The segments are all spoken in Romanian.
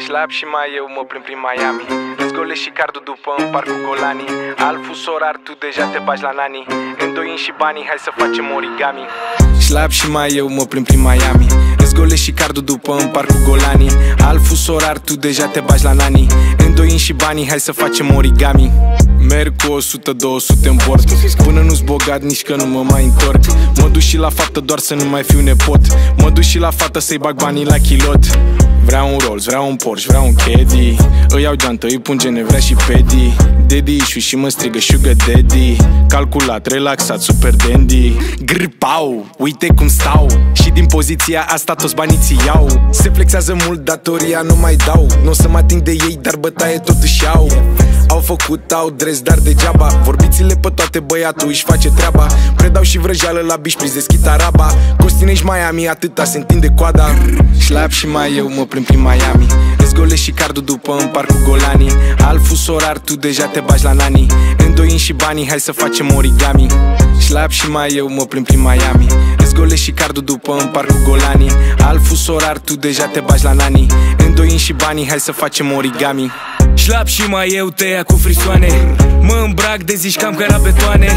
Slab și mai eu mă plimb prin Miami. Răsgole și cardul după în parcul Golani. Alfu sorar, tu deja te bagi la nani. Îndoim și banii, hai să facem origami. Slab și mai eu mă plimb prin Miami. Răsgole și cardul după în parcul Golani. Alfu sorar, tu deja te bagi la nani. Îndoim și banii, hai să facem origami. Merg cu 100-200 în port. Până nu-s bogat, nici că nu mă mai întorc. Mă duc și la fată doar să nu mai fiu nepot. Mă duc și la fată să-i bag banii la kilot. Vreau un Rolls, vreau un Porsche, vreau un Caddy. Îi iau geantă, îi pun Genevrea și Pedi. Daddy issue și mă strigă Sugar Daddy. Calculat, relaxat, super dandy. Gripau, uite cum stau. Și din poziția asta toți banii ți iau. Se flexează mult, datoria nu mai dau. N-o să mă ating de ei, dar bătaie tot își iau. Au făcut, au dres, dar degeaba. Vorbiți-le pe toate, băiatul își face treaba. Predau și vrăjeală la bișpriz, deschid araba. Costinești Miami, atâta se întinde coada. Slab și mai eu mă plimb prin Miami. Răsgole și cardul după în parcul Golani. Alfu sorar, tu deja te bagi la nani. Îndoim și banii, hai să facem origami. Slab și mai eu mă plimb prin Miami. Răsgole și cardul după în parcul Golani. Alfu sorar, tu deja te bagi la nani. Îndoim și banii, hai să facem origami. Slab și mai eu te ia cu frisoane. Mă îmbrac de zici cam ca la betoane.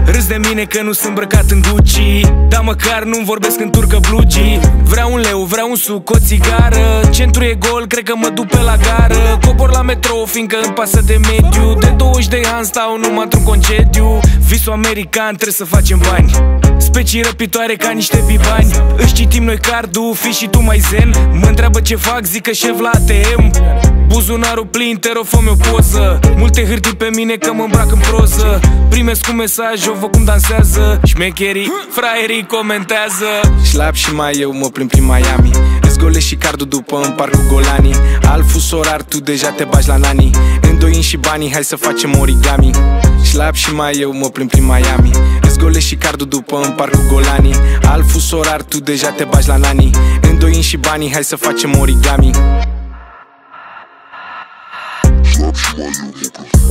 Râzi de mine că nu sunt îmbrăcat în Gucci, dar măcar nu-mi vorbesc în turcă blugi. Vreau un leu, vreau un suc, o țigară. Centru e gol, cred că mă duc pe la gară. Cobor la metrou, fiindcă îmi pasă de mediu. De 20 de ani stau numai într-un concediu. Visul american, trebuie să facem bani. Specii răpitoare ca niște bibani. Își citim noi cardul, fii și tu mai zen. Mă întreabă ce fac, zic că șef la ATM. Buzunarul plin, te rog, fă-mi o poză. Multe hârtii pe mine că mă îmbrac în proză. Primesc un mesaj, o văd cum dansează. Șmecherii, fraierii comentează. Slab și mai eu mă plimb prin Miami. Răsgole și cardul după în parcul Golani. Alfu sorar, tu deja te bagi la nani. Îndoim și banii, hai să facem origami. Slab și mai eu mă plimb prin Miami. Răsgole și cardul după în parcul Golani. Alfu sorar, tu deja te bagi la nani. Îndoim și banii, hai să facem origami. Slab și mai eu mă plimb